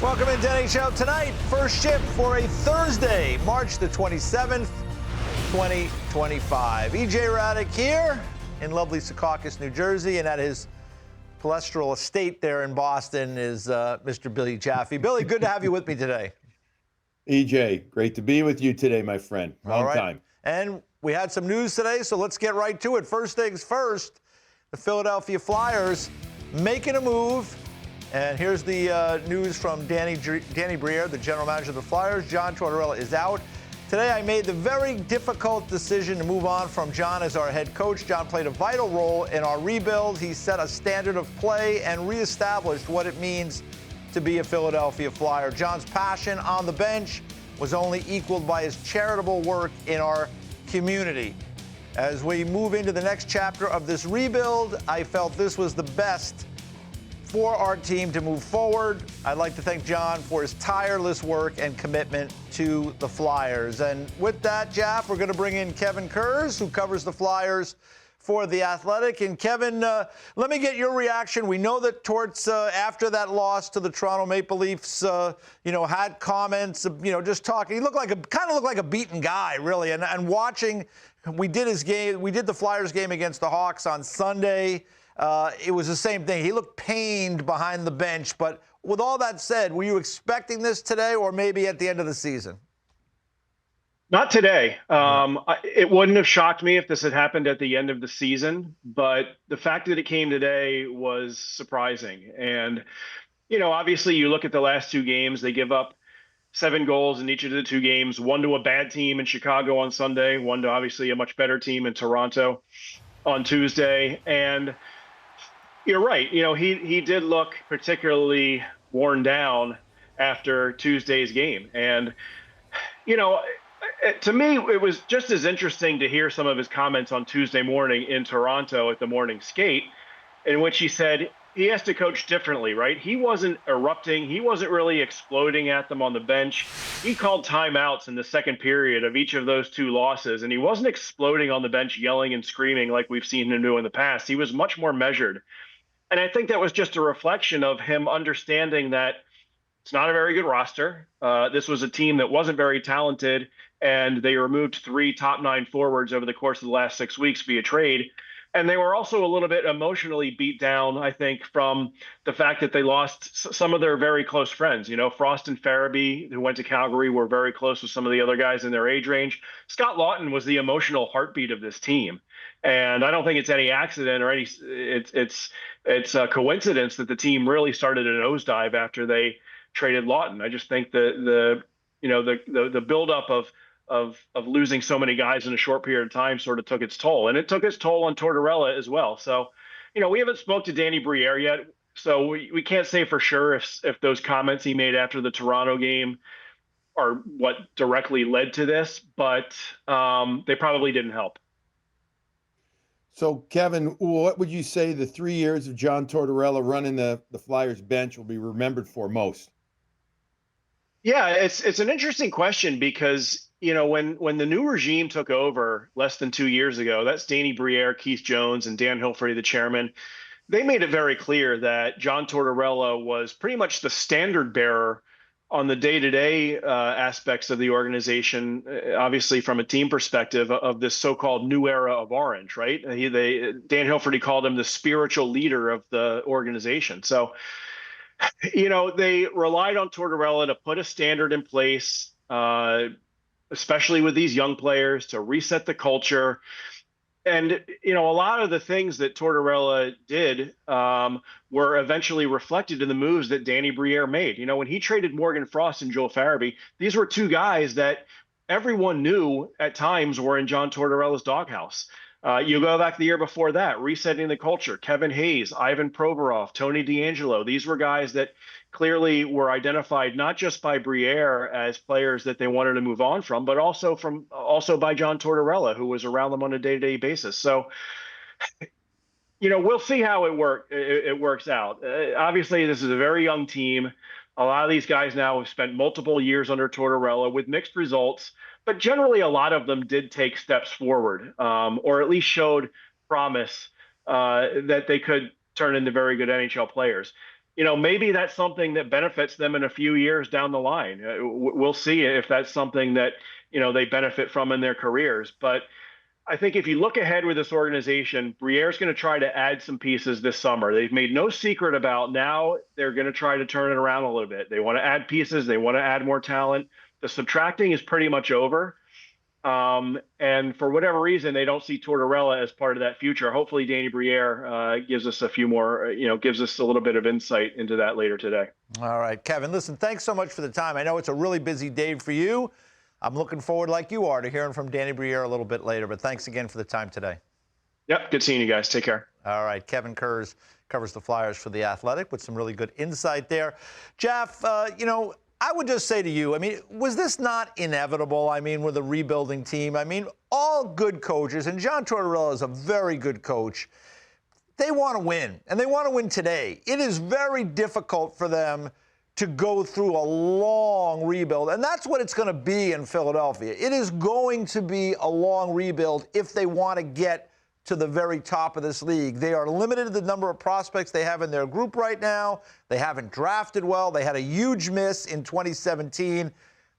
Welcome into NHL Tonight. First shift for a Thursday, March the 27th, 2025. EJ Hradek here in lovely Secaucus, New Jersey, and at his palatial estate there in Boston is Mr. Billy Jaffe. Billy, good to have you with me today. EJ, great to be with you today, my friend. Long time. And we had some news today, so let's get right to it. First things first, the Philadelphia Flyers making a move. And here's the news from Danny Briere, the general manager of the Flyers. John Tortorella is out. Today I made the very difficult decision to move on from John as our head coach. John played a vital role in our rebuild. He set a standard of play and reestablished what it means to be a Philadelphia Flyer. John's passion on the bench was only equaled by his charitable work in our community. As we move into the next chapter of this rebuild, I felt this was the best for our team to move forward. I'd like to thank John for his tireless work and commitment to the Flyers. And with that, Jaff, we're going to bring in Kevin Kurz, who covers the Flyers for The Athletic. And Kevin, let me get your reaction. We know that Torts, after that loss to the Toronto Maple Leafs, had comments, just talking. He kind of looked like a beaten guy, really. And watching, we did the Flyers game against the Hawks on Sunday. It was the same thing. He looked pained behind the bench. But with all that said, were you expecting this today or maybe at the end of the season? Not today. It wouldn't have shocked me if this had happened at the end of the season. But the fact that it came today was surprising. And, obviously you look at the last two games, they give up 7 goals in each of the two games, one to a bad team in Chicago on Sunday, one to obviously a much better team in Toronto on Tuesday. And you're right. He did look particularly worn down after Tuesday's game. And, to me, it was just as interesting to hear some of his comments on Tuesday morning in Toronto at the morning skate, in which he said he has to coach differently, right? He wasn't erupting. He wasn't really exploding at them on the bench. He called timeouts in the second period of each of those two losses, and he wasn't exploding on the bench, yelling and screaming like we've seen him do in the past. He was much more measured. And I think that was just a reflection of him understanding that it's not a very good roster. This was a team that wasn't very talented, and they removed 3 top 9 forwards over the course of the last 6 weeks via trade. And they were also a little bit emotionally beat down, I think, from the fact that they lost some of their very close friends. Frost and Farabee, who went to Calgary, were very close with some of the other guys in their age range. Scott Laughton was the emotional heartbeat of this team. And I don't think it's any accident or it's a coincidence that the team really started a nosedive after they traded Laughton. I just think the buildup of losing so many guys in a short period of time sort of took its toll, and it took its toll on Tortorella as well. So, we haven't spoke to Danny Briere yet, so we can't say for sure if those comments he made after the Toronto game are what directly led to this, but they probably didn't help. So, Kevin, what would you say the 3 years of John Tortorella running the Flyers bench will be remembered for most? Yeah, it's an interesting question because, when the new regime took over less than 2 years ago, that's Danny Briere, Keith Jones, and Dan Hilferty, the chairman. They made it very clear that John Tortorella was pretty much the standard bearer on the day-to-day aspects of the organization, obviously from a team perspective of this so-called new era of orange, right? Dan Hilferty called him the spiritual leader of the organization. So, they relied on Tortorella to put a standard in place, especially with these young players, to reset the culture. And, a lot of the things that Tortorella did were eventually reflected in the moves that Danny Briere made. When he traded Morgan Frost and Joel Farabee, these were two guys that everyone knew at times were in John Tortorella's doghouse. You go back the year before that, resetting the culture, Kevin Hayes, Ivan Provorov, Tony DeAngelo. These were guys that clearly were identified not just by Briere as players that they wanted to move on from, but also by John Tortorella, who was around them on a day-to-day basis. So, we'll see how it works out. Obviously, this is a very young team. A lot of these guys now have spent multiple years under Tortorella with mixed results. But generally, a lot of them did take steps forward, or at least showed promise that they could turn into very good NHL players. maybe that's something that benefits them in a few years down the line. We'll see if that's something that, they benefit from in their careers. But I think if you look ahead with this organization, Briere's going to try to add some pieces this summer. They've made no secret about now they're going to try to turn it around a little bit. They want to add pieces. They want to add more talent. The subtracting is pretty much over. And for whatever reason, they don't see Tortorella as part of that future. Hopefully, Danny Briere gives us a few more, gives us a little bit of insight into that later today. All right, Kevin, listen, thanks so much for the time. I know it's a really busy day for you. I'm looking forward, like you are, to hearing from Danny Briere a little bit later. But thanks again for the time today. Yep, good seeing you guys. Take care. All right, Kevin Kurz covers the Flyers for The Athletic with some really good insight there. Jeff, I would just say to you, was this not inevitable? With a rebuilding team, all good coaches, and John Tortorella is a very good coach, they want to win, and they want to win today. It is very difficult for them to go through a long rebuild, and that's what it's going to be in Philadelphia. It is going to be a long rebuild if they want to get to the very top of this league. They are limited to the number of prospects they have in their group right now. They haven't drafted well. They had a huge miss in 2017.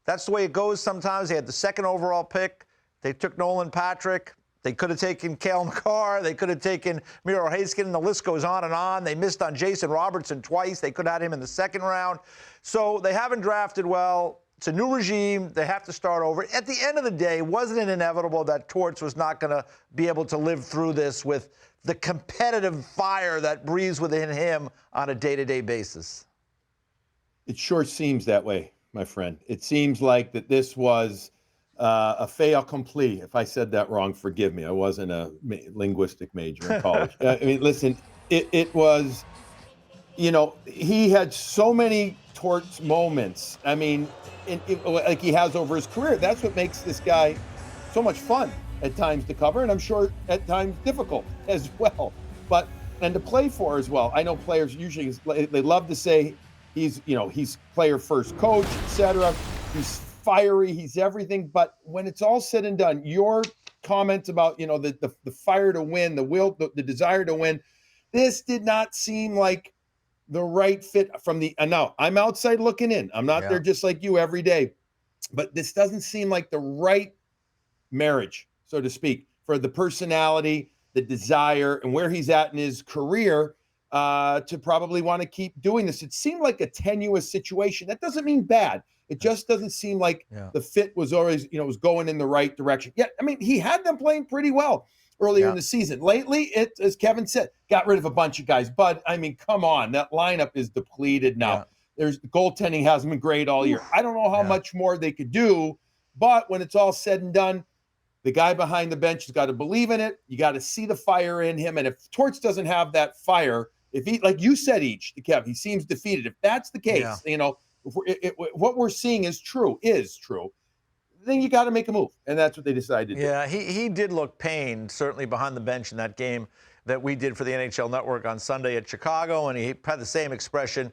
That's the way it goes sometimes. They had the second overall pick. They took Nolan Patrick. They could have taken Cale Makar. They could have taken Miro Heiskanen. The list goes on and on. They missed on Jason Robertson twice. They could have had him in the second round. So they haven't drafted well. It's a new regime. They have to start over. At the end of the day, wasn't it inevitable that Torts was not going to be able to live through this with the competitive fire that breathes within him on a day-to-day basis? It sure seems that way, my friend. It seems like that this was a fait accompli. If I said that wrong, forgive me. I wasn't a linguistic major in college. Listen, it was, he had so many Torts moments. Like he has over his career. That's what makes this guy so much fun at times to cover, and I'm sure at times difficult as well. And to play for as well. I know players usually they love to say he's player first coach, etc. He's fiery, he's everything. But when it's all said and done, your comments about the fire to win, the will, the desire to win, this did not seem like the right fit from the. Now I'm outside looking in. I'm not there just like you every day, but this doesn't seem like the right marriage, so to speak, for the personality, the desire, and where he's at in his career to probably want to keep doing this. It seemed like a tenuous situation. That doesn't mean bad. It just doesn't seem like the fit was always, was going in the right direction. Yeah, he had them playing pretty well earlier in the season. Lately, it, as Kevin said, got rid of a bunch of guys. But, come on, that lineup is depleted now. The goaltending hasn't been great all year. I don't know how much more they could do, but when it's all said and done, the guy behind the bench has got to believe in it. You got to see the fire in him. And if Torts doesn't have that fire, if he, like you said, Kev, he seems defeated. If that's the case, what we're seeing is true, then you got to make a move. And that's what they decided to do. Yeah, he did look pained, certainly behind the bench in that game that we did for the NHL Network on Sunday at Chicago. And he had the same expression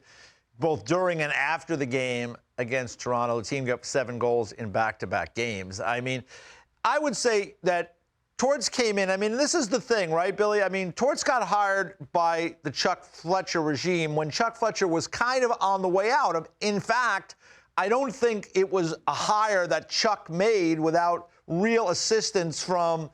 both during and after the game against Toronto. The team got 7 goals in back-to-back games. I would say that Torts came in. This is the thing, right, Billy? Torts got hired by the Chuck Fletcher regime when Chuck Fletcher was kind of on the way out. In fact, I don't think it was a hire that Chuck made without real assistance from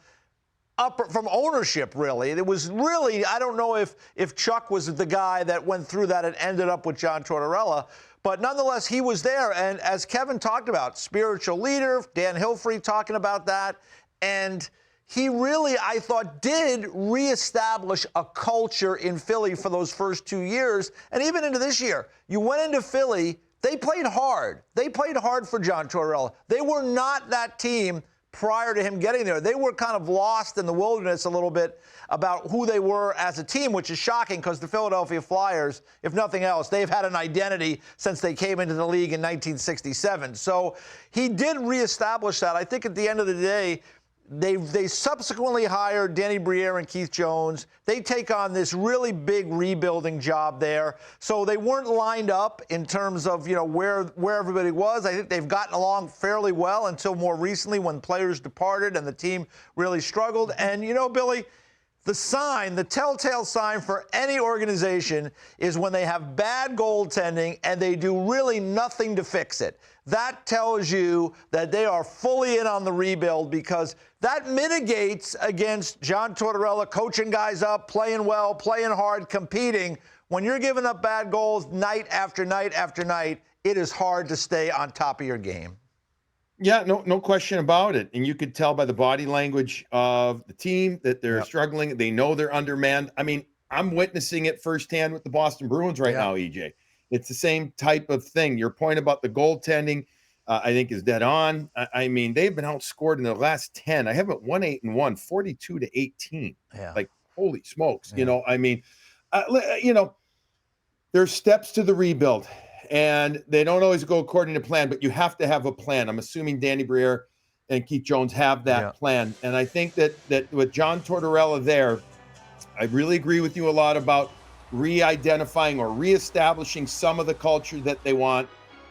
ownership, really. It was really, I don't know if Chuck was the guy that went through that and ended up with John Tortorella. But nonetheless, he was there. And as Kevin talked about, spiritual leader, Dan Hilfrey talking about that. And he really, I thought, did reestablish a culture in Philly for those first 2 years. And even into this year, you went into Philly, they played hard. They played hard for John Tortorella. They were not that team prior to him getting there. They were kind of lost in the wilderness a little bit about who they were as a team, which is shocking because the Philadelphia Flyers, if nothing else, they've had an identity since they came into the league in 1967. So he did reestablish that. I think at the end of the day, they subsequently hired Danny Briere and Keith Jones. They take on this really big rebuilding job there. So they weren't lined up in terms of, where everybody was. I think they've gotten along fairly well until more recently when players departed and the team really struggled. And, Billy, the telltale sign for any organization is when they have bad goaltending and they do really nothing to fix it. That tells you that they are fully in on the rebuild, because that mitigates against John Tortorella coaching guys up, playing well, playing hard, competing. When you're giving up bad goals night after night after night, it is hard to stay on top of your game. Yeah, no question about it. And you could tell by the body language of the team that they're struggling. They know they're undermanned. I mean, I'm witnessing it firsthand with the Boston Bruins right now, EJ. It's the same type of thing. Your point about the goaltending, I think, is dead on. I mean, they've been outscored in the last 10. I haven't won 8-1, 42-18. Yeah. Like, holy smokes. You know, I mean, there's steps to the rebuild. And they don't always go according to plan, but you have to have a plan. I'm assuming Danny Briere and Keith Jones have that plan. And I think that with John Tortorella there, I really agree with you a lot about re-identifying or reestablishing some of the culture that they want.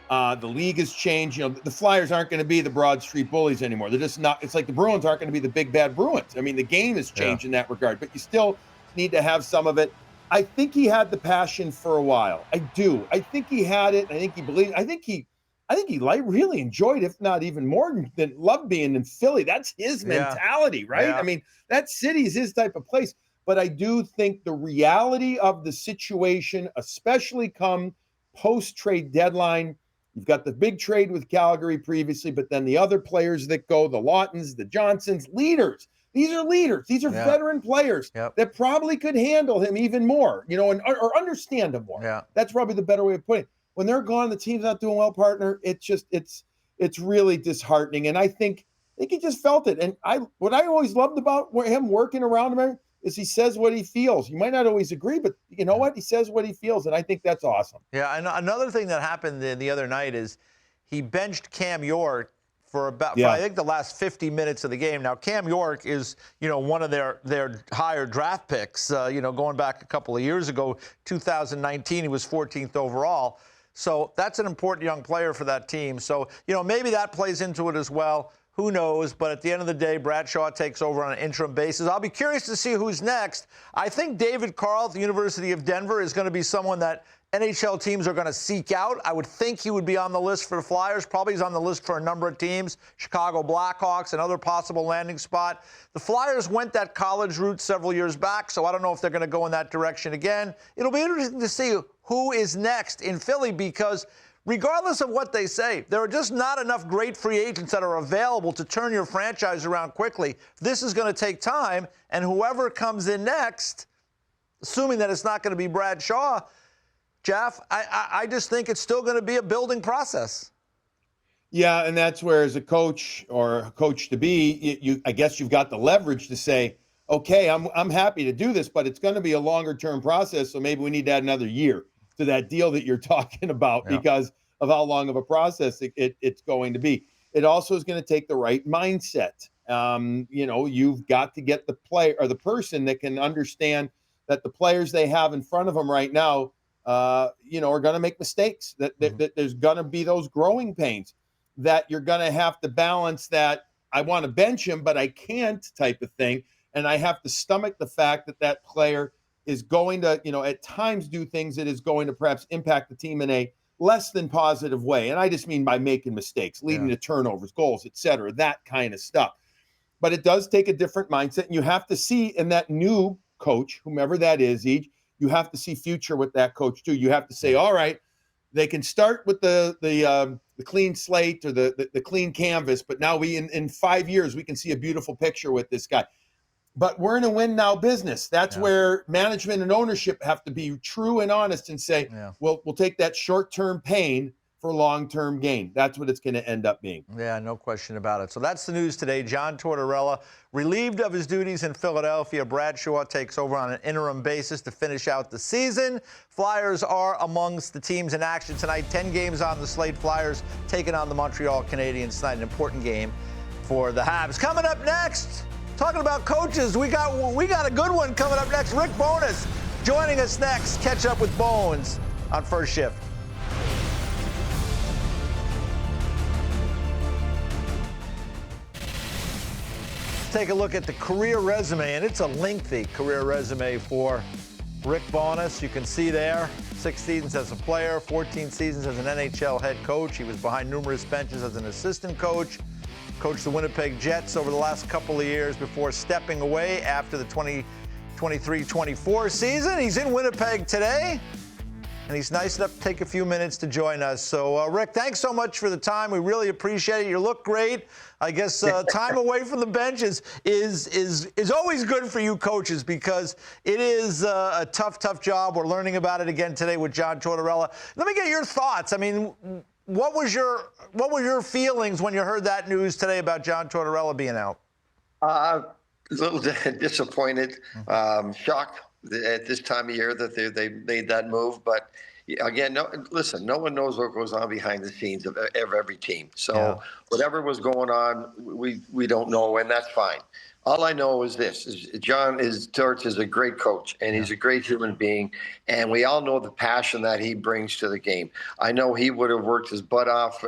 The league has changed. You know, the Flyers aren't going to be the Broad Street Bullies anymore. They're just not. It's like the Bruins aren't going to be the big bad Bruins. I mean, the game has changed in that regard, but you still need to have some of it. I think he had the passion for a while. I do. I think he had it. I think he believed. I think he really enjoyed, if not even more than loved being in Philly. That's his mentality, right? Yeah. I mean, that city is his type of place. But I do think the reality of the situation, especially come post-trade deadline, you've got the big trade with Calgary previously, but then the other players that go, the Laughtons, the Johnsons, leaders. These are leaders. These are veteran players that probably could handle him even more, you know, or understand him more. Yeah. That's probably the better way of putting it. When they're gone, the team's not doing well, partner. It's really disheartening. And I think he just felt it. And what I always loved about him working around him is he says what he feels. You might not always agree, but you know what? He says what he feels, and I think that's awesome. Yeah, and another thing that happened the other night is he benched Cam York for about, I think, the last 50 minutes of the game. Now, Cam York is, you know, one of their higher draft picks, going back a couple of years ago, 2019, he was 14th overall. So that's an important young player for that team. So, you know, maybe that plays into it as well. Who knows? But at the end of the day, Bradshaw takes over on an interim basis. I'll be curious to see who's next. I think David Carl at the University of Denver is going to be someone that NHL teams are going to seek out. I would think he would be on the list for the Flyers. Probably he's on the list for a number of teams, Chicago Blackhawks, another possible landing spot. The Flyers went that college route several years back, so I don't know if they're going to go in that direction again. It'll be interesting to see who is next in Philly, because regardless of what they say, there are just not enough great free agents that are available to turn your franchise around quickly. This is going to take time, and whoever comes in next, assuming that it's not going to be Bradshaw, Jeff, I just think it's still going to be a building process. Yeah, and that's where, as a coach or a coach-to-be, I guess you've got the leverage to say, okay, I'm happy to do this, but it's going to be a longer-term process, so maybe we need to add another year to that deal that you're talking about because of how long of a process it's going to be. It also is going to take the right mindset. You've got to get the player or the person that can understand that the players they have in front of them right now, are going to make mistakes, that there's going to be those growing pains, that you're going to have to balance that I want to bench him, but I can't type of thing. And I have to stomach the fact that player is going to, at times do things that is going to perhaps impact the team in a less than positive way. And I just mean by making mistakes, leading to turnovers, goals, et cetera, that kind of stuff. But it does take a different mindset. And you have to see in that new coach, whomever that is, you have to see future with that coach too. You have to say, all right, they can start with the clean slate or the clean canvas, but now in 5 years, we can see a beautiful picture with this guy. But we're in a win now business. That's where management and ownership have to be true and honest and say, we'll take that short-term pain for long-term gain. That's what it's going to end up being. Yeah, no question about it. So that's the news today. John Tortorella, relieved of his duties in Philadelphia. Bradshaw takes over on an interim basis to finish out the season. Flyers are amongst the teams in action tonight. 10 games on the slate. Flyers taking on the Montreal Canadiens tonight. An important game for the Habs. Coming up next, talking about coaches, we got a good one coming up next. Rick Bowness joining us next. Catch up with Bones on First Shift. take a look at the career resume, and it's a lengthy career resume for Rick Bowness. You can see there, 6 seasons as a player, 14 seasons as an NHL head coach. He was behind numerous benches as an assistant coach, coached the Winnipeg Jets over the last couple of years before stepping away after the 2023-24 season. He's in Winnipeg today, and he's nice enough to take a few minutes to join us. So, Rick, thanks so much for the time. We really appreciate it. You look great. I guess time away from the bench is always good for you coaches, because it is a tough job. We're learning about it again today with John Tortorella. Let me get your thoughts. I mean, what was your feelings when you heard that news today about John Tortorella being out? A little disappointed, shocked at this time of year that they made that move. But again, no one knows what goes on behind the scenes of every team. So whatever was going on, we don't know, and that's fine. All I know is this: Torts is a great coach, and he's a great human being, and we all know the passion that he brings to the game. I know he would have worked his butt off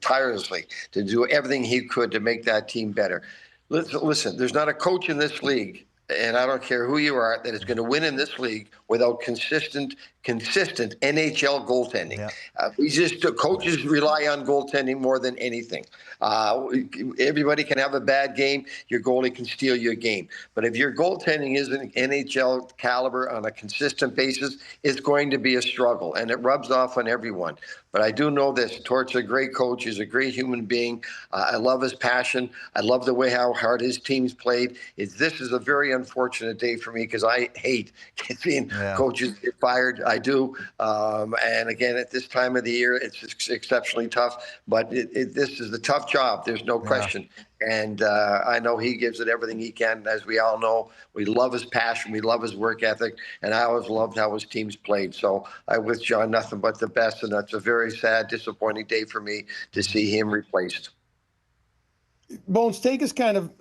tirelessly to do everything he could to make that team better. Listen, there's not a coach in this league, and I don't care who you are, that is going to win in this league without consistent NHL goaltending. Yeah. Coaches rely on goaltending more than anything. Everybody can have a bad game. Your goalie can steal your game. But if your goaltending isn't NHL caliber on a consistent basis, it's going to be a struggle, and it rubs off on everyone. But I do know this: Tort's a great coach. He's a great human being. I love his passion. I love the way how hard his team's played. This is a very unfortunate day for me, because I hate seeing coaches get fired. I do. And again, at this time of the year, it's exceptionally tough. But this is a tough job. There's no question. And I know he gives it everything he can. As we all know, we love his passion. We love his work ethic. And I always loved how his teams played. So I wish John nothing but the best. And that's a very sad, disappointing day for me to see him replaced. Bones, take us kind of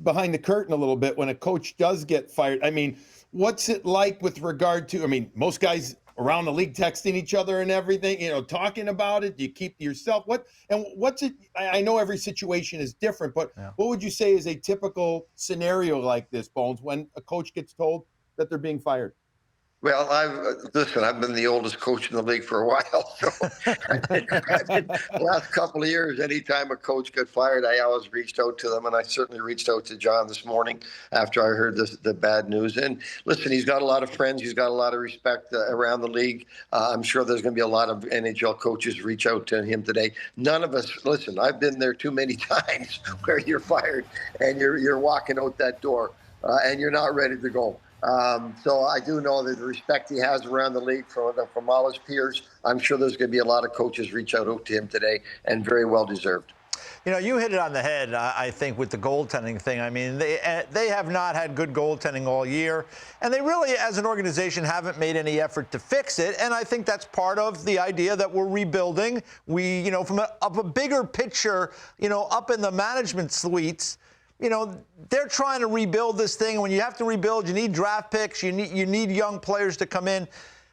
behind the curtain a little bit when a coach does get fired. I mean, what's it like with regard to, most guys around the league texting each other and everything, talking about it? Do you keep to yourself? What's it? I know every situation is different, but what would you say is a typical scenario like this, Bones, when a coach gets told that they're being fired? Well, I've been the oldest coach in the league for a while. So the last couple of years, anytime a coach got fired, I always reached out to them. And I certainly reached out to John this morning after I heard the bad news. And listen, he's got a lot of friends. He's got a lot of respect around the league. I'm sure there's going to be a lot of NHL coaches reach out to him today. None of us, listen, I've been there too many times where you're fired and you're walking out that door and you're not ready to go. So I do know that the respect he has around the league from all his peers. I'm sure there's going to be a lot of coaches reach out to him today, and very well deserved. You hit it on the head, I think, with the goaltending thing. I mean, they have not had good goaltending all year, and they really, as an organization, haven't made any effort to fix it. And I think that's part of the idea that we're rebuilding. We, from a bigger picture, up in the management suites, they're trying to rebuild this thing. When you have to rebuild, you need draft picks. You need young players to come in.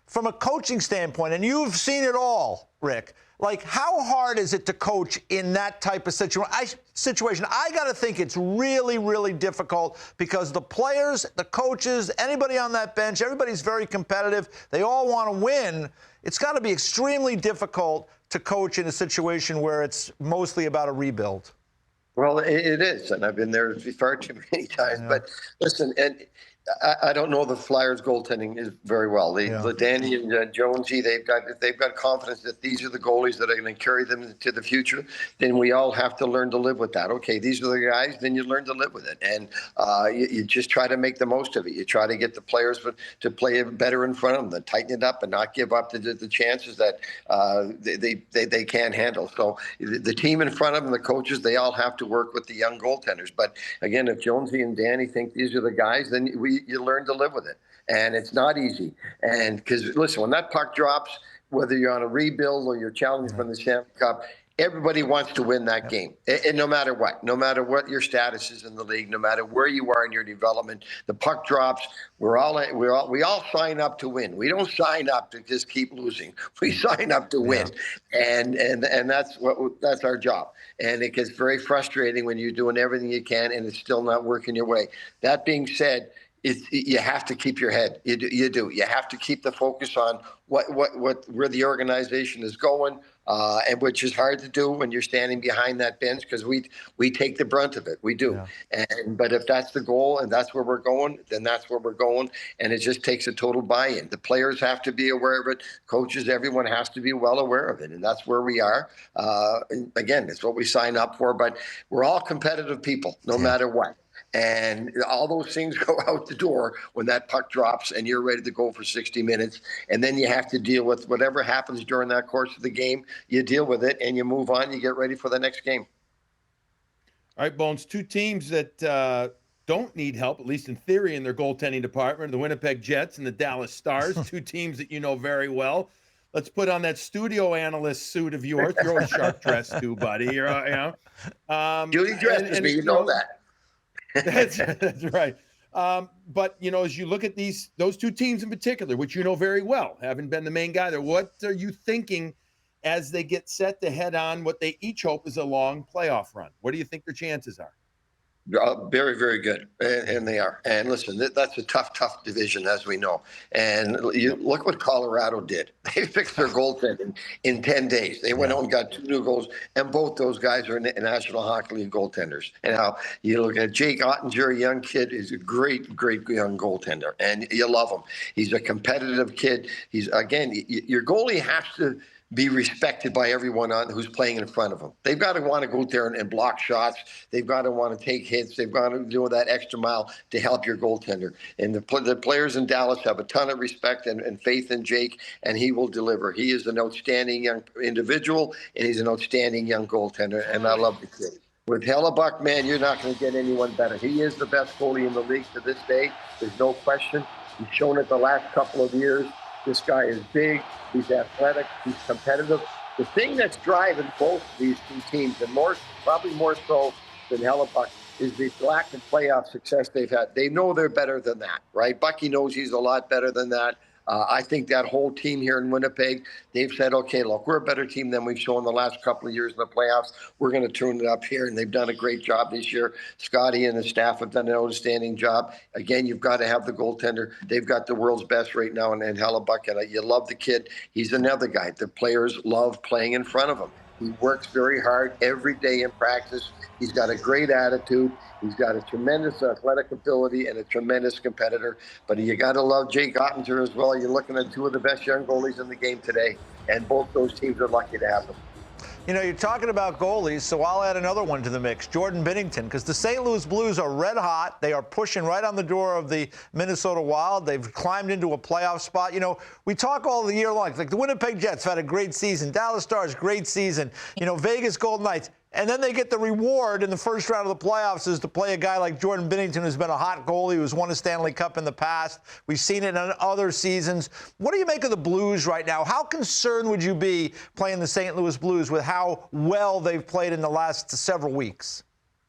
From a coaching standpoint, and you've seen it all, Rick, like, how hard is it to coach in that type of situation? I got to think it's really, really difficult, because the players, the coaches, anybody on that bench, everybody's very competitive. They all want to win. It's got to be extremely difficult to coach in a situation where it's mostly about a rebuild. Well, it is, and I've been there far too many times. Yeah. But listen, and I don't know the Flyers goaltending is very well. Danny and Jonesy, they've got confidence that these are the goalies that are going to carry them into the future. Then we all have to learn to live with that. Okay, these are the guys. Then you learn to live with it, and you just try to make the most of it. You try to get the players to play better in front of them, to tighten it up, and not give up the chances that they can't handle. So the team in front of them, the coaches, they all have to work with the young goaltenders. But again, if Jonesy and Danny think these are the guys, then you learn to live with it. And it's not easy. And because, listen, when that puck drops, whether you're on a rebuild or you're challenged from the Stanley Cup, everybody wants to win that game. And no matter what your status is in the league, no matter where you are in your development, the puck drops. We all sign up to win. We don't sign up to just keep losing. We sign up to win, and that's our job. And it gets very frustrating when you're doing everything you can and it's still not working your way. That being said, you have to keep your head. You do. You have to keep the focus on where the organization is going, and which is hard to do when you're standing behind that bench because we take the brunt of it. We do. Yeah. But if that's the goal and that's where we're going, then that's where we're going. And it just takes a total buy-in. The players have to be aware of it. Coaches, everyone has to be well aware of it, and that's where we are. Again, it's what we sign up for. But we're all competitive people, no matter what. And all those things go out the door when that puck drops and you're ready to go for 60 minutes. And then you have to deal with whatever happens during that course of the game. You deal with it and you move on. You get ready for the next game. All right, Bones, two teams that don't need help, at least in theory, in their goaltending department, the Winnipeg Jets and the Dallas Stars, two teams that you know very well. Let's put on that studio analyst suit of yours. You're always sharp dressed too, buddy. Judy dresses me, you know that. That's right. But, as you look at those two teams in particular, which you know very well, having been the main guy there, what are you thinking as they get set to head on what they each hope is a long playoff run? What do you think their chances are? Very, very good, and they are. And listen, that's a tough division, as we know. And you look what Colorado did. They fixed their goaltending in 10 days. They went out and got 2 new goals, and both those guys are National Hockey League goaltenders. And how you look at Jake Ottinger, a young kid, is a great young goaltender, and you love him. He's a competitive kid. He's, again, your goalie has to be respected by everyone who's playing in front of them. They've got to want to go out there and block shots. They've got to want to take hits. They've got to do that extra mile to help your goaltender. And the players in Dallas have a ton of respect and faith in Jake, and he will deliver. He is an outstanding young individual, and he's an outstanding young goaltender, and I love the kid. With Hellebuyck, man, you're not going to get anyone better. He is the best goalie in the league to this day. There's no question. He's shown it the last couple of years. This guy is big, he's athletic, he's competitive. The thing that's driving both of these two teams, and probably more so than Hellebuyck, is the lack of playoff success they've had. They know they're better than that, right? Bucky knows he's a lot better than that. I think that whole team here in Winnipeg, they've said, okay, look, we're a better team than we've shown the last couple of years in the playoffs. We're going to tune it up here, and they've done a great job this year. Scotty and the staff have done an outstanding job. Again, you've got to have the goaltender. They've got the world's best right now in Hellebuyck, and you love the kid. He's another guy. The players love playing in front of him. He works very hard every day in practice. He's got a great attitude. He's got a tremendous athletic ability and a tremendous competitor. But you got to love Jake Ottinger as well. You're looking at 2 of the best young goalies in the game today, and both those teams are lucky to have them. You're talking about goalies, so I'll add another one to the mix, Jordan Binnington, because the St. Louis Blues are red hot. They are pushing right on the door of the Minnesota Wild. They've climbed into a playoff spot. We talk all the year long, like the Winnipeg Jets have had a great season, Dallas Stars, great season, Vegas Golden Knights. And then they get the reward in the first round of the playoffs is to play a guy like Jordan Binnington, who's been a hot goalie, who's won a Stanley Cup in the past. We've seen it in other seasons. What do you make of the Blues right now? How concerned would you be playing the St. Louis Blues with how well they've played in the last several weeks?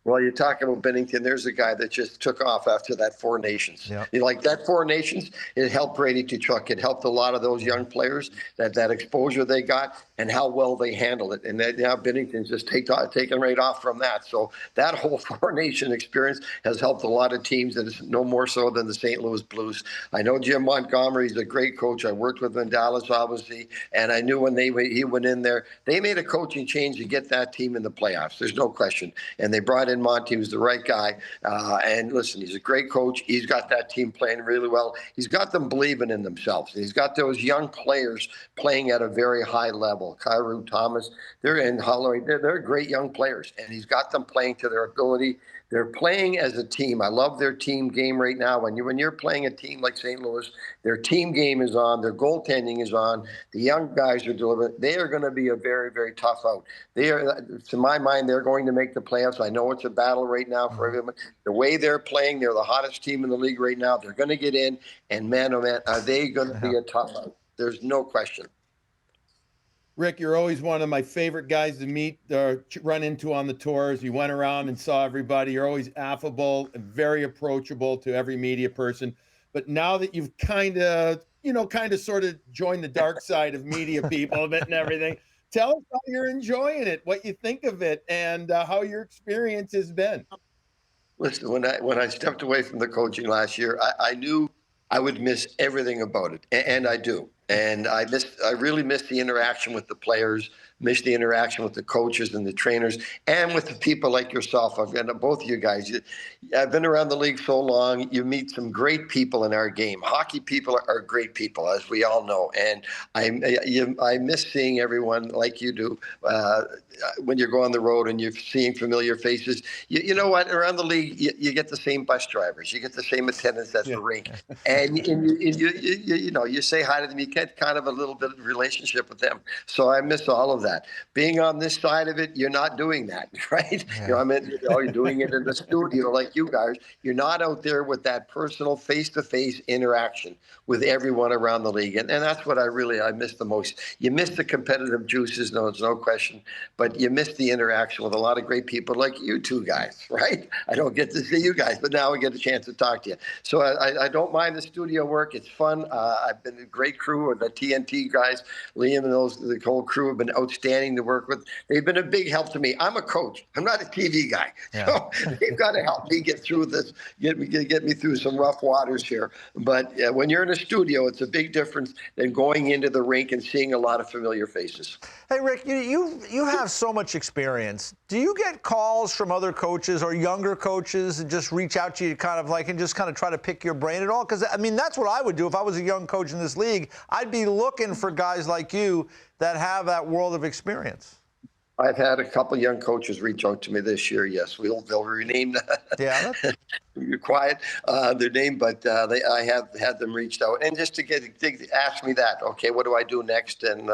Well, you're talking about Binnington. There's a guy that just took off after that 4 Nations. Yep. That 4 Nations, it helped Brady Tkachuk. It helped a lot of those young players, that exposure they got and how well they handled it. And now Binnington's just taken right off from that. So that whole 4 Nation experience has helped a lot of teams, that is no more so than the St. Louis Blues. I know Jim Montgomery's a great coach. I worked with him in Dallas, obviously, and I knew when he went in there, they made a coaching change to get that team in the playoffs. There's no question. And they brought in Monty, who's the right guy. And listen, he's a great coach. He's got that team playing really well. He's got them believing in themselves. He's got those young players playing at a very high level. Kyrou, Thomas, they're in Holloway. They're great young players, and he's got them playing to their ability. They're playing as a team. I love their team game right now. When you're playing a team like St. Louis, their team game is on. Their goaltending is on. The young guys are delivering. They are going to be a very, very tough out. They are, to my mind, they're going to make the playoffs. I know it's a battle right now for everyone. The way they're playing, they're the hottest team in the league right now. They're going to get in, and man, oh man, are they going to be a tough out? There's no question. Rick, you're always one of my favorite guys to meet or run into on the tours. You went around and saw everybody. You're always affable and very approachable to every media person. But now that you've kind of sort of joined the dark side of media people a bit and everything, tell us how you're enjoying it, what you think of it, and how your experience has been. Listen, when I stepped away from the coaching last year, I knew I would miss everything about it, and I do. And I really miss the interaction with the players, miss the interaction with the coaches and the trainers, and with the people like yourself. I've got both of you guys. I've been around the league so long. You meet some great people in our game. Hockey people are great people, as we all know. And I miss seeing everyone like you do when you go on the road and you're seeing familiar faces. You know what? Around the league, you get the same bus drivers. You get the same attendants at the rink. And you say hi to them. You get kind of a little bit of relationship with them. So I miss all of that. Being on this side of it, you're not doing that, right? Yeah. You're doing it in the studio like you guys. You're not out there with that personal face-to-face interaction with everyone around the league. And that's what I miss the most. You miss the competitive juices, there's no question, but you miss the interaction with a lot of great people like you two guys, right? I don't get to see you guys, but now I get a chance to talk to you. So I don't mind the studio work. It's fun. I've been a great crew with the TNT guys. Liam and the whole crew have been outstanding to work with. They've been a big help to me. I'm a coach. I'm not a TV guy. Yeah. So they've got to help me get through this, get me through some rough waters here. But when you're in a studio, it's a big difference than going into the rink and seeing a lot of familiar faces. Hey, Rick, you have so much experience. Do you get calls from other coaches or younger coaches and just reach out to you and just try to pick your brain at all? Because, that's what I would do if I was a young coach in this league. I'd be looking for guys like you that have that world of experience. I've had a couple young coaches reach out to me this year. Yes, they'll rename that. Yeah, you're quiet. Their name, but I have had them reached out, and just to ask me that. Okay, what do I do next, and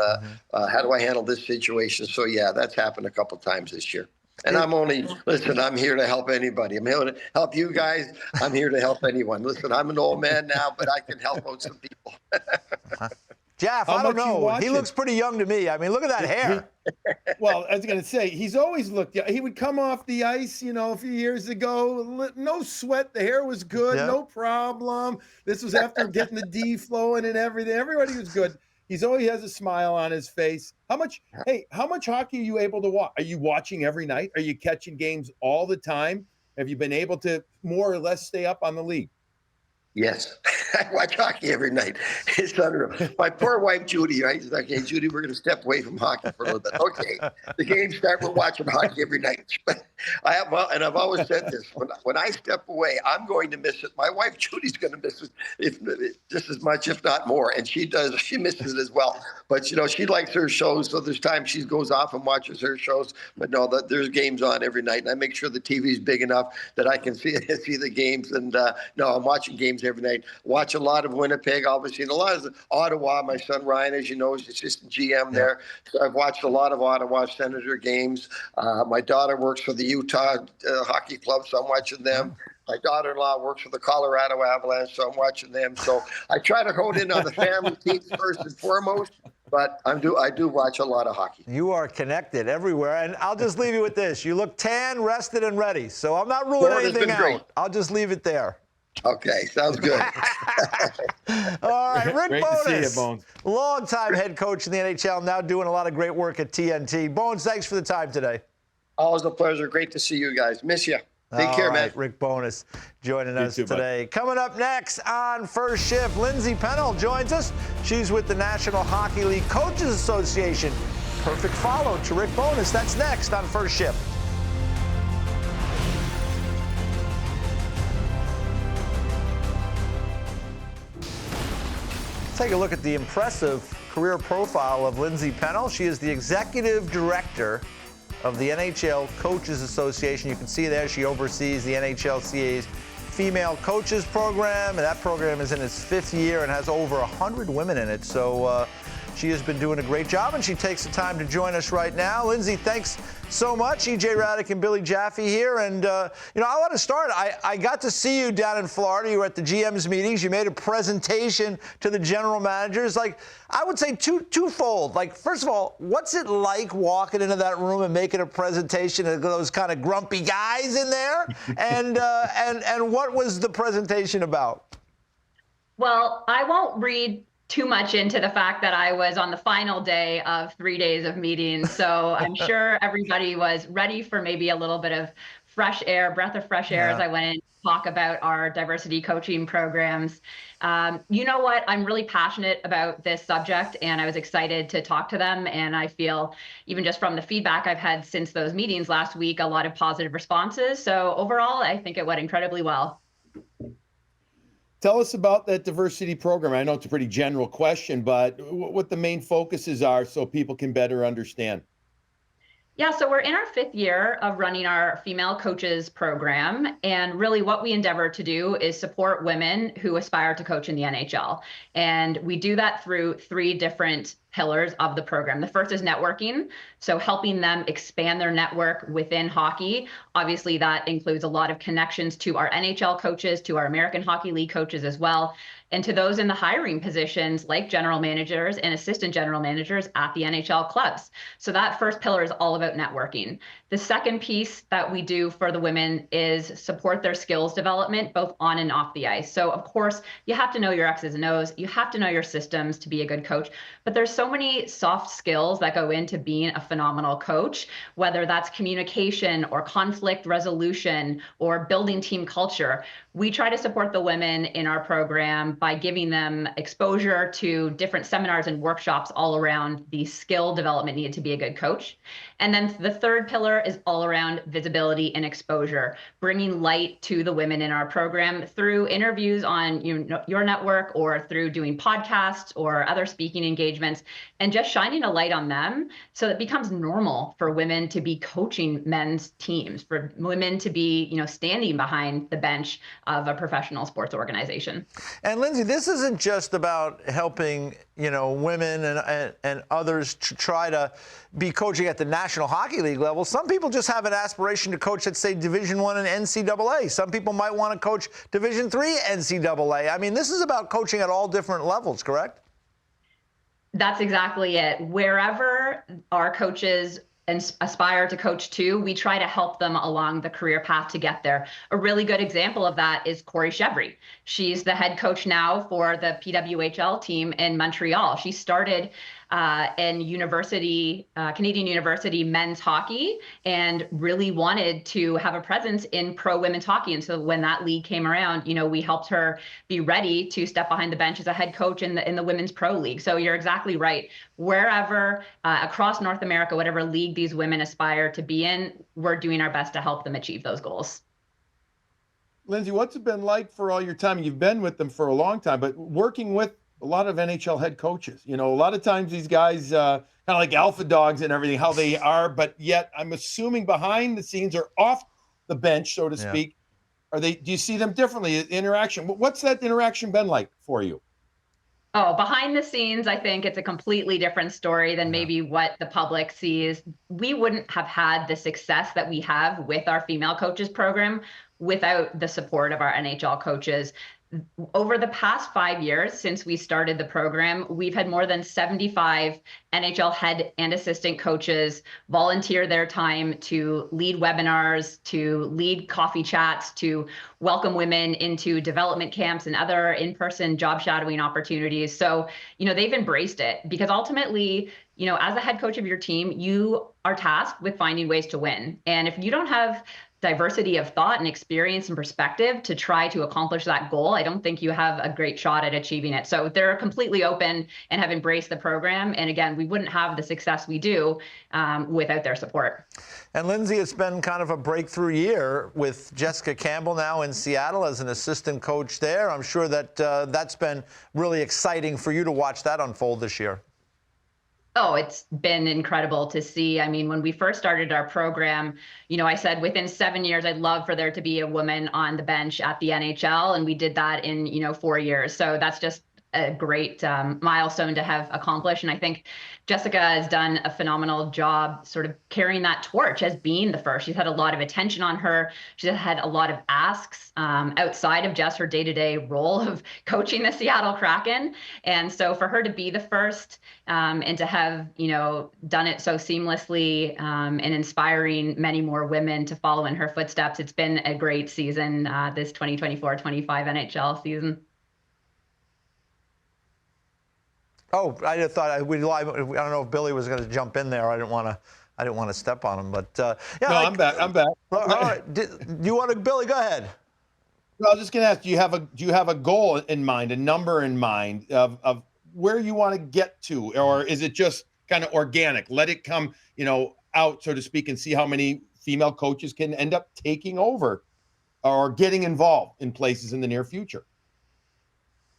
how do I handle this situation? So yeah, that's happened a couple times this year. And I'm here to help anybody. I'm here to help you guys. I'm here to help anyone. Listen, I'm an old man now, but I can help out some people. Jeff, I don't know. He looks pretty young to me. Look at that hair. Well, I was going to say, he's always looked young. He would come off the ice, a few years ago. No sweat. The hair was good. Yeah. No problem. This was after getting the D flowing and everything. Everybody was good. He's always has a smile on his face. How much hockey are you able to watch? Are you watching every night? Are you catching games all the time? Have you been able to more or less stay up on the league? Yes, I watch hocky every night. It's unreal. My poor wife, Judy, right? She's like, hey, Judy, we're going to step away from hockey for a little bit. Okay, the games start, we're watching hockey every night. And I've always said this, when I step away, I'm going to miss it. My wife, Judy's going to miss it just as much, if not more. And she misses it as well. But, she likes her shows, so there's times she goes off and watches her shows. But no, there's games on every night. And I make sure the TV's big enough that I can see the games. And I'm watching games every night. Watch a lot of Winnipeg, obviously, and a lot of Ottawa. My son Ryan, as you know, is assistant GM there. So I've watched a lot of Ottawa Senator games. My daughter works for the Utah Hockey Club, so I'm watching them. My daughter-in-law works for the Colorado Avalanche, so I'm watching them. So I try to hone in on the family teams first and foremost. But I do watch a lot of hockey. You are connected everywhere. And I'll just leave you with this. You look tan, rested, and ready. So I'm not ruling anything out. Great. I'll just leave it there. Okay, sounds good. All right, Rick great Bowness, to see you, Bones. longtime head coach in the NHL, now doing a lot of great work at TNT. Bones, thanks for the time today. Always a pleasure. Great to see you guys. Miss you. Take care, man. Rick Bowness joining us today. Buddy. Coming up next on First Shift, Lindsey Pennell joins us. She's with the National Hockey League Coaches Association. Perfect follow to Rick Bowness. That's next on First Shift. Take a look at the impressive career profile of Lindsey Pennell. She is the executive director of the NHL Coaches Association. You can see there she oversees the NHLCA's female coaches program, and that program is in its 5th year and has over 100 women in it. So she has been doing a great job, and she takes the time to join us right now. Lindsay, thanks so much. EJ Radick and Billy Jaffe here. And, I want to start. I got to see you down in Florida. You were at the GM's meetings. You made a presentation to the general managers. I would say twofold. First of all, what's it like walking into that room and making a presentation to those kind of grumpy guys in there? And what was the presentation about? Well, I won't read too much into the fact that I was on the final day of 3 days of meetings. So I'm sure everybody was ready for maybe a little bit of breath of fresh air as I went in to talk about our diversity coaching programs. You know what? I'm really passionate about this subject, and I was excited to talk to them. And I feel, even just from the feedback I've had since those meetings last week, a lot of positive responses. So overall, I think it went incredibly well. Tell us about that diversity program. I know it's a pretty general question, but what the main focuses are so people can better understand. Yeah, so we're in our 5th year of running our female coaches program. And really what we endeavor to do is support women who aspire to coach in the NHL. And we do that through 3 different pillars of the program. The first is networking, so helping them expand their network within hockey. Obviously, that includes a lot of connections to our NHL coaches, to our American Hockey League coaches as well, and to those in the hiring positions like general managers and assistant general managers at the NHL clubs. So that first pillar is all about networking. The second piece that we do for the women is support their skills development, both on and off the ice. So of course, you have to know your X's and O's, you have to know your systems to be a good coach, but there's so many soft skills that go into being a phenomenal coach, whether that's communication or conflict resolution or building team culture. We try to support the women in our program by giving them exposure to different seminars and workshops all around the skill development needed to be a good coach. And then the third pillar is all around visibility and exposure, bringing light to the women in our program through interviews on your network or through doing podcasts or other speaking engagements, and just shining a light on them so that it becomes normal for women to be coaching men's teams, for women to be, standing behind the bench of a professional sports organization. And Lindsay, this isn't just about helping, women and others to try to be coaching at the National Hockey League level. Some people just have an aspiration to coach at, say, Division I and NCAA. Some people might want to coach Division III NCAA. I mean, this is about coaching at all different levels, correct? That's exactly it. Wherever our coaches aspire to coach to, we try to help them along the career path to get there. A really good example of that is Corey Chevry. She's the head coach now for the PWHL team in Montreal. She started in Canadian University men's hockey and really wanted to have a presence in pro women's hockey. And so when that league came around, we helped her be ready to step behind the bench as a head coach in the women's pro league. So you're exactly right. Wherever across North America, whatever league these women aspire to be in, we're doing our best to help them achieve those goals. Lindsay, what's it been like for all your time? You've been with them for a long time, but working with a lot of NHL head coaches. A lot of times these guys kind of like alpha dogs and everything, how they are, but yet I'm assuming behind the scenes or off the bench, so to speak, do you see them differently? Interaction. What's that interaction been like for you? Oh, behind the scenes, I think it's a completely different story than maybe what the public sees. We wouldn't have had the success that we have with our female coaches program without the support of our NHL coaches. Over the past 5 years since we started the program, we've had more than 75 NHL head and assistant coaches volunteer their time to lead webinars, to lead coffee chats, to welcome women into development camps and other in-person job shadowing opportunities. So, they've embraced it because ultimately, as a head coach of your team, you are tasked with finding ways to win. And if you don't have diversity of thought and experience and perspective to try to accomplish that goal, I don't think you have a great shot at achieving it. So they're completely open and have embraced the program. And again, we wouldn't have the success we do without their support. And Lindsay, it's been kind of a breakthrough year with Jessica Campbell now in Seattle as an assistant coach there. I'm sure that that's been really exciting for you to watch that unfold this year. Oh, it's been incredible to see. I mean, when we first started our program, I said within 7 years, I'd love for there to be a woman on the bench at the NHL. And we did that in, 4 years. So that's just a great milestone to have accomplished. And I think Jessica has done a phenomenal job sort of carrying that torch as being the first. She's had a lot of attention on her. She's had a lot of asks outside of just her day-to-day role of coaching the Seattle Kraken. And so for her to be the first and to have, done it so seamlessly and inspiring many more women to follow in her footsteps, it's been a great season, this 2024-25 NHL season. Oh, I thought I don't know if Billy was going to jump in there. I didn't want to step on him, but yeah. No, I'm back. All right. Do you want to, Billy? Go ahead. Well, I was just going to ask, do you have a goal in mind, a number in mind of where you want to get to, or is it just kind of organic? Let it come, out, so to speak, and see how many female coaches can end up taking over or getting involved in places in the near future.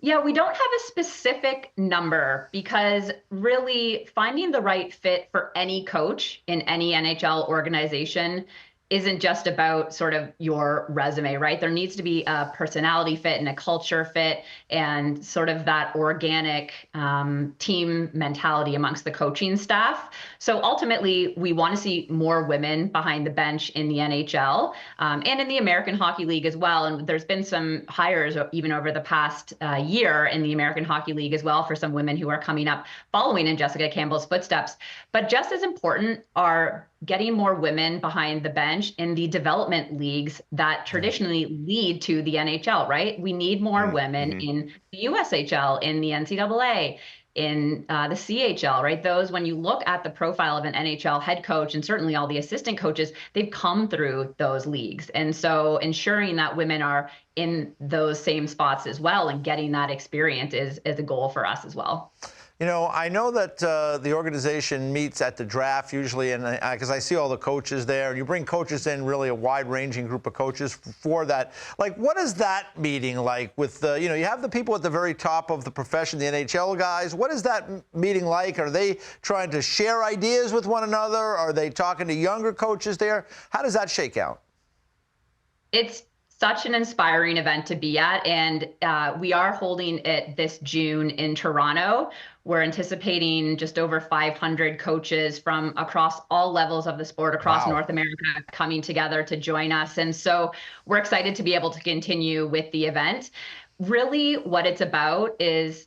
Yeah, we don't have a specific number because really finding the right fit for any coach in any NHL organization isn't just about sort of your resume, right? There needs to be a personality fit and a culture fit and sort of that organic team mentality amongst the coaching staff. So ultimately, we want to see more women behind the bench in the NHL and in the American Hockey League as well. And there's been some hires even over the past year in the American Hockey League as well for some women who are coming up following in Jessica Campbell's footsteps. But just as important are getting more women behind the bench in the development leagues that traditionally lead to the NHL, right? We need more women in the USHL, in the NCAA, in the CHL, right? Those, when you look at the profile of an NHL head coach and certainly all the assistant coaches, they've come through those leagues. And so ensuring that women are in those same spots as well and getting that experience is a goal for us as well. I know that the organization meets at the draft usually, and because I see all the coaches there, and you bring coaches in, really a wide-ranging group of coaches for that. Like, what is that meeting like with you have the people at the very top of the profession, the NHL guys. What is that meeting like? Are they trying to share ideas with one another? Are they talking to younger coaches there? How does that shake out? It's such an inspiring event to be at, and we are holding it this June in Toronto. We're anticipating just over 500 coaches from across all levels of the sport across North America coming together to join us. And so we're excited to be able to continue with the event. Really what it's about is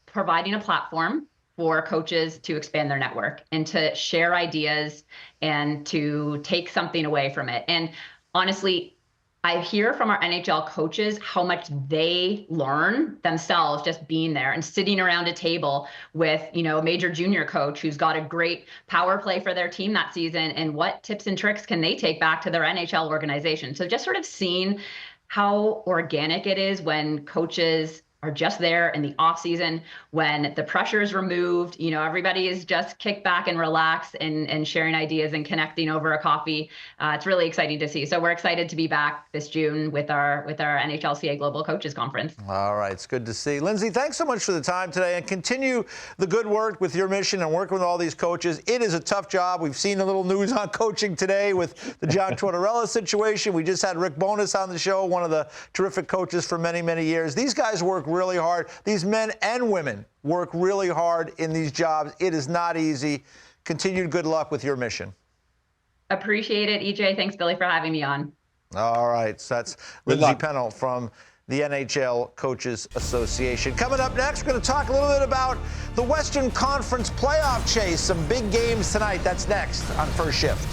providing a platform for coaches to expand their network and to share ideas and to take something away from it. And honestly, I hear from our NHL coaches how much they learn themselves just being there and sitting around a table with, a major junior coach who's got a great power play for their team that season, and what tips and tricks can they take back to their NHL organization. So just sort of seeing how organic it is when coaches are just there in the off season, when the pressure is removed, everybody is just kicked back and relaxed and sharing ideas and connecting over a coffee. It's really exciting to see. So we're excited to be back this June with our NHLCA Global Coaches Conference. All right, it's good to see. Lindsay, thanks so much for the time today, and continue the good work with your mission and working with all these coaches. It is a tough job. We've seen a little news on coaching today with the John Tortorella situation. We just had Rick Bowness on the show, one of the terrific coaches for many, many years. These guys work really hard. These men and women work really hard in these jobs. It is not easy. Continued good luck with your mission. Appreciate it, EJ. Thanks, Billy, for having me on. All right. So that's Lindsay Pennell from the NHL Coaches Association. Coming up next, we're going to talk a little bit about the Western Conference playoff chase. Some big games tonight. That's next on First Shift.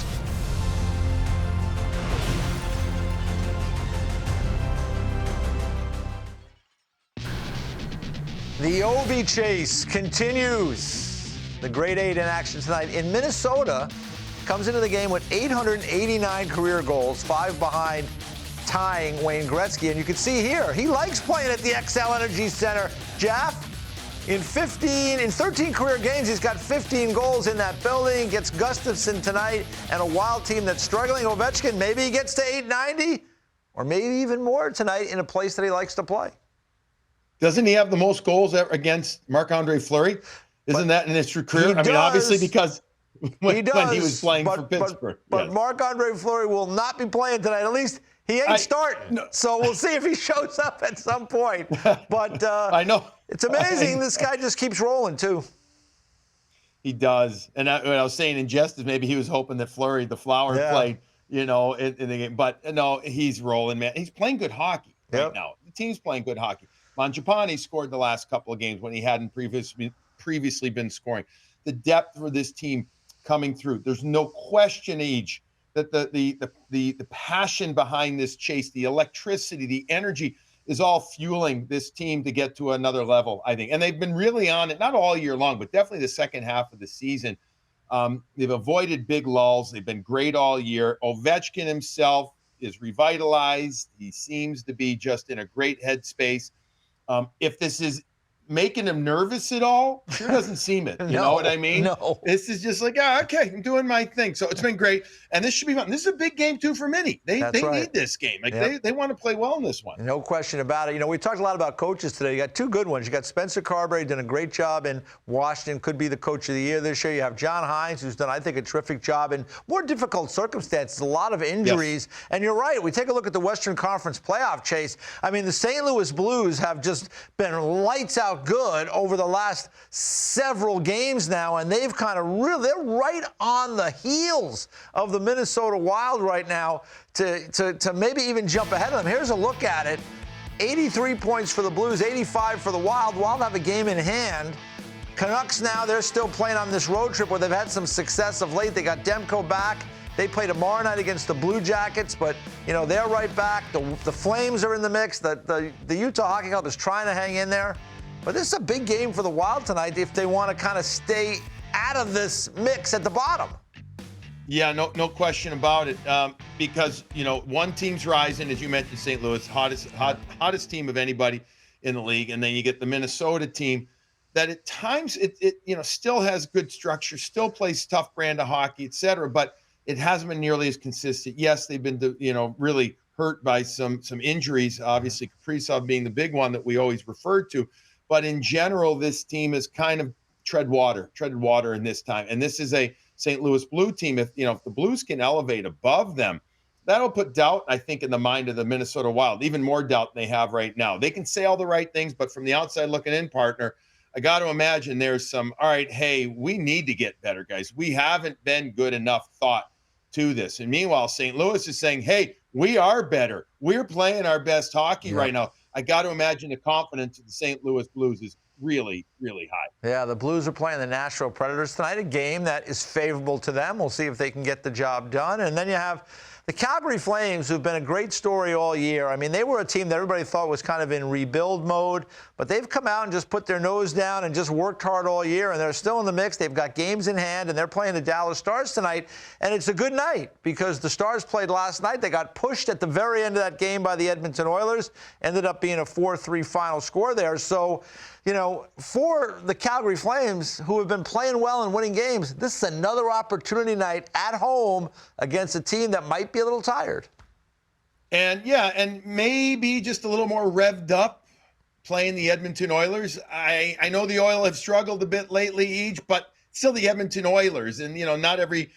The Ovi chase continues. The Grade 8 in action tonight in Minnesota. Comes into the game with 889 career goals, 5 behind, tying Wayne Gretzky. And you can see here, he likes playing at the XL Energy Center. Jeff, in 13 career games, he's got 15 goals in that building. Gets Gustafsson tonight and a Wild team that's struggling. Ovechkin, maybe he gets to 890 or maybe even more tonight in a place that he likes to play. Doesn't he have the most goals against Marc-Andre Fleury? Isn't that in his career? I mean, obviously because He does. when he was playing for Pittsburgh. But Yes. Marc-Andre Fleury will not be playing tonight. At least he ain't starting. No. So we'll see if he shows up at some point. But I know. it's amazing. This guy just keeps rolling, too. He does. And what I was saying in jest is maybe he was hoping that Fleury, the flower, played, in the game. But no, he's rolling, man. He's playing good hockey right now. The team's playing good hockey. Mangiapane scored the last couple of games when he hadn't previously been scoring. The depth for this team coming through. There's no question, Age, that the passion behind this chase, the electricity, the energy is all fueling this team to get to another level, I think. And they've been really on it, not all year long, but definitely the second half of the season. They've avoided big lulls. They've been great all year. Ovechkin himself is revitalized. He seems to be just in a great headspace. If this is making him nervous at all, sure doesn't seem it. You know what I mean? No. This is just like, okay, I'm doing my thing. So it's been great. And this should be fun. This is a big game, too, for Minnie. They need this game. Like they want to play well in this one. No question about it. We talked a lot about coaches today. You got two good ones. You got Spencer Carberry, done a great job in Washington, could be the coach of the year this year. You have John Hines, who's done, I think, a terrific job in more difficult circumstances, a lot of injuries. Yes. And you're right. We take a look at the Western Conference playoff chase. I mean, the St. Louis Blues have just been lights out good over the last several games now, and they've kind of they're right on the heels of the Minnesota Wild right now to maybe even jump ahead of them. Here's a look at it. 83 points for the Blues, 85 for the Wild. Wild have a game in hand. Canucks now, they're still playing on this road trip where they've had some success of late. They got Demko back. They play tomorrow night against the Blue Jackets, but, they're right back. The Flames are in the mix. The Utah Hockey Club is trying to hang in there. But this is a big game for the Wild tonight if they want to kind of stay out of this mix at the bottom. Yeah, no question about it. Because, one team's rising, as you mentioned, St. Louis, hottest team of anybody in the league. And then you get the Minnesota team that at times it still has good structure, still plays tough brand of hockey, et cetera, but it hasn't been nearly as consistent. Yes, they've been, really hurt by some injuries, obviously Kaprizov being the big one that we always referred to. But in general, this team has kind of treaded water in this time. And this is a St. Louis Blue team. If the Blues can elevate above them, that'll put doubt, I think, in the mind of the Minnesota Wild, even more doubt than they have right now. They can say all the right things, but from the outside looking in, partner, I got to imagine there's some, all right, hey, we need to get better, guys. We haven't been good enough thought to this. And meanwhile, St. Louis is saying, hey, we are better. We're playing our best hockey right now. I got to imagine the confidence of the St. Louis Blues is really, really high. Yeah, the Blues are playing the Nashville Predators tonight, a game that is favorable to them. We'll see if they can get the job done. And then you have the Calgary Flames, who've been a great story all year. I mean, they were a team that everybody thought was kind of in rebuild mode, but they've come out and just put their nose down and just worked hard all year, and they're still in the mix. They've got games in hand, and they're playing the Dallas Stars tonight. And it's a good night because the Stars played last night. They got pushed at the very end of that game by the Edmonton Oilers. Ended up being a 4-3 final score there. So, for the Calgary Flames, who have been playing well and winning games, this is another opportunity night at home against a team that might be a little tired. And maybe just a little more revved up playing the Edmonton Oilers. I know the Oil have struggled a bit lately, but still the Edmonton Oilers. And, not every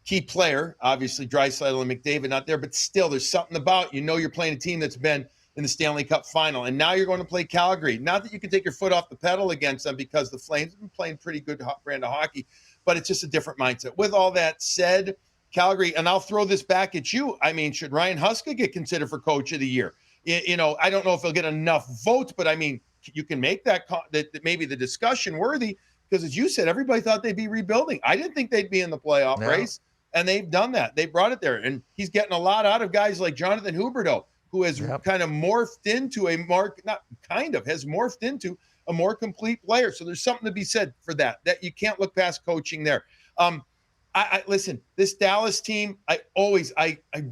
key player, obviously Draisaitl and McDavid not there, but still there's something about, you're playing a team that's been in the Stanley Cup final. And now you're going to play Calgary. Not that you can take your foot off the pedal against them because the Flames have been playing pretty good brand of hockey, but it's just a different mindset. With all that said, Calgary, and I'll throw this back at you. I mean, should Ryan Huska get considered for Coach of the Year? I don't know if he'll get enough votes, but I mean, you can make that maybe the discussion worthy because, as you said, everybody thought they'd be rebuilding. I didn't think they'd be in the playoff race, and they've done that. They brought it there, and he's getting a lot out of guys like Jonathan Huberdeau, who has kind of morphed into a more complete player. So there's something to be said for that you can't look past coaching there. I listen, this Dallas team, I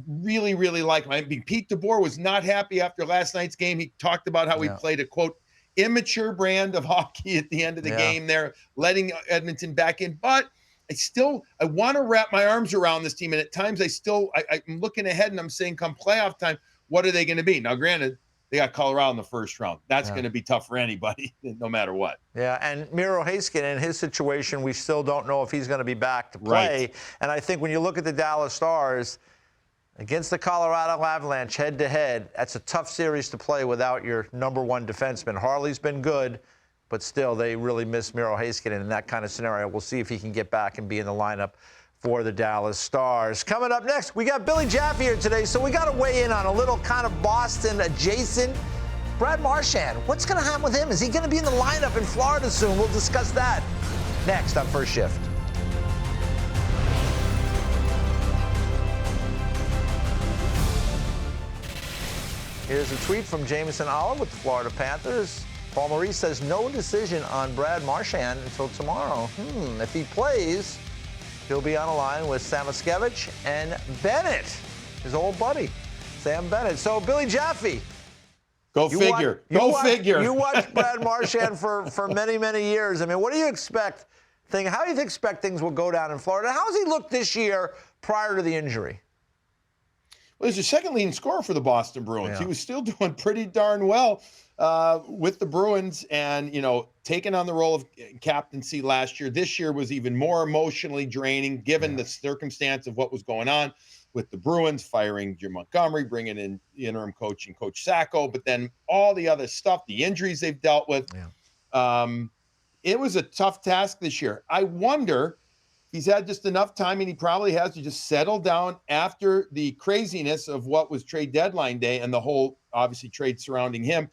really, really like them. I mean, Pete DeBoer was not happy after last night's game. He talked about how he played a, quote, immature brand of hockey at the end of the game there, letting Edmonton back in. But I want to wrap my arms around this team. And at times I'm looking ahead and I'm saying come playoff time, what are they going to be? Now, granted, They got Colorado in the first round. That's going to be tough for anybody, no matter what. Yeah, and Miro Heiskanen, in his situation, we still don't know if he's going to be back to play. Right. And I think when you look at the Dallas Stars against the Colorado Avalanche head-to-head, that's a tough series to play without your number one defenseman. Harley's been good, but still, they really miss Miro Heiskanen in that kind of scenario. We'll see if he can get back and be in the lineup for the Dallas Stars. Coming up next, we got Billy Jaffe here today, so we got to weigh in on a little kind of Boston adjacent. Brad Marchand, what's going to happen with him? Is he going to be in the lineup in Florida soon? We'll discuss that next on First Shift. Here's a tweet from Jameson Olive with the Florida Panthers. Paul Maurice says no decision on Brad Marchand until tomorrow. If he plays, he'll be on a line with Samoskevich and Bennett, his old buddy, Sam Bennett. So, Billy Jaffe. Go figure. Go figure. You watched Brad Marchand for many, many years. I mean, what do you expect? How do you expect things will go down in Florida? How has he looked this year prior to the injury? Well, he's the second leading scorer for the Boston Bruins. Yeah. He was still doing pretty darn well with the Bruins and, taking on the role of captaincy last year. This year was even more emotionally draining given the circumstance of what was going on with the Bruins, firing Jim Montgomery, bringing in the interim coach and Coach Sacco, but then all the other stuff, the injuries they've dealt with. Yeah. It was a tough task this year. I wonder if he's had just enough time, and he probably has, to just settle down after the craziness of what was trade deadline day and the whole, obviously, trade surrounding him.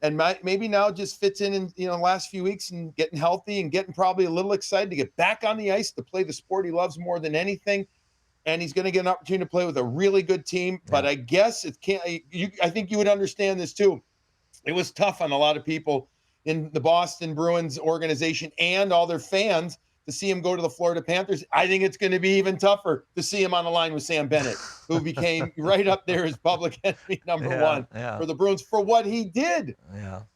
And maybe now just fits in the last few weeks and getting healthy and getting probably a little excited to get back on the ice to play the sport he loves more than anything. And he's going to get an opportunity to play with a really good team. Yeah. But I guess it can't. I think you would understand this too. It was tough on a lot of people in the Boston Bruins organization and all their fans to see him go to the Florida Panthers. I think it's going to be even tougher to see him on the line with Sam Bennett, who became right up there as public enemy number one for the Bruins for what he did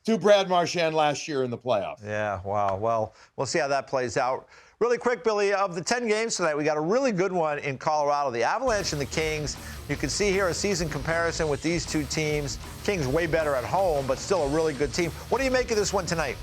to Brad Marchand last year in the playoffs. Yeah, wow. Well, we'll see how that plays out. Really quick, Billy, of the 10 games tonight, we got a really good one in Colorado. The Avalanche and the Kings. You can see here a season comparison with these two teams. Kings way better at home, but still a really good team. What do you make of this one tonight?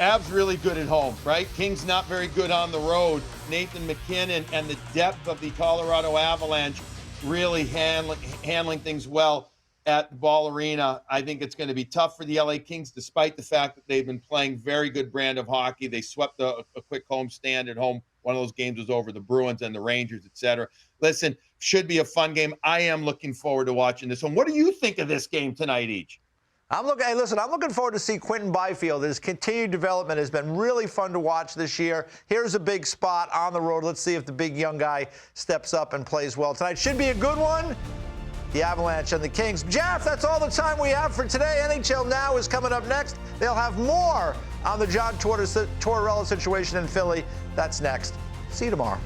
Avs really good at home, right? Kings not very good on the road. Nathan MacKinnon and the depth of the Colorado Avalanche really handling things well at Ball Arena. I think it's going to be tough for the LA Kings, despite the fact that they've been playing very good brand of hockey. They swept a quick homestand at home. One of those games was over the Bruins and the Rangers, etc. Listen, should be a fun game. I am looking forward to watching this one. What do you think of this game tonight, Each? I'm looking forward to see Quentin Byfield. His continued development has been really fun to watch this year. Here's a big spot on the road. Let's see if the big young guy steps up and plays well tonight. Should be a good one. The Avalanche and the Kings. Jeff, that's all the time we have for today. NHL Now is coming up next. They'll have more on the John Tortorella situation in Philly. That's next. See you tomorrow.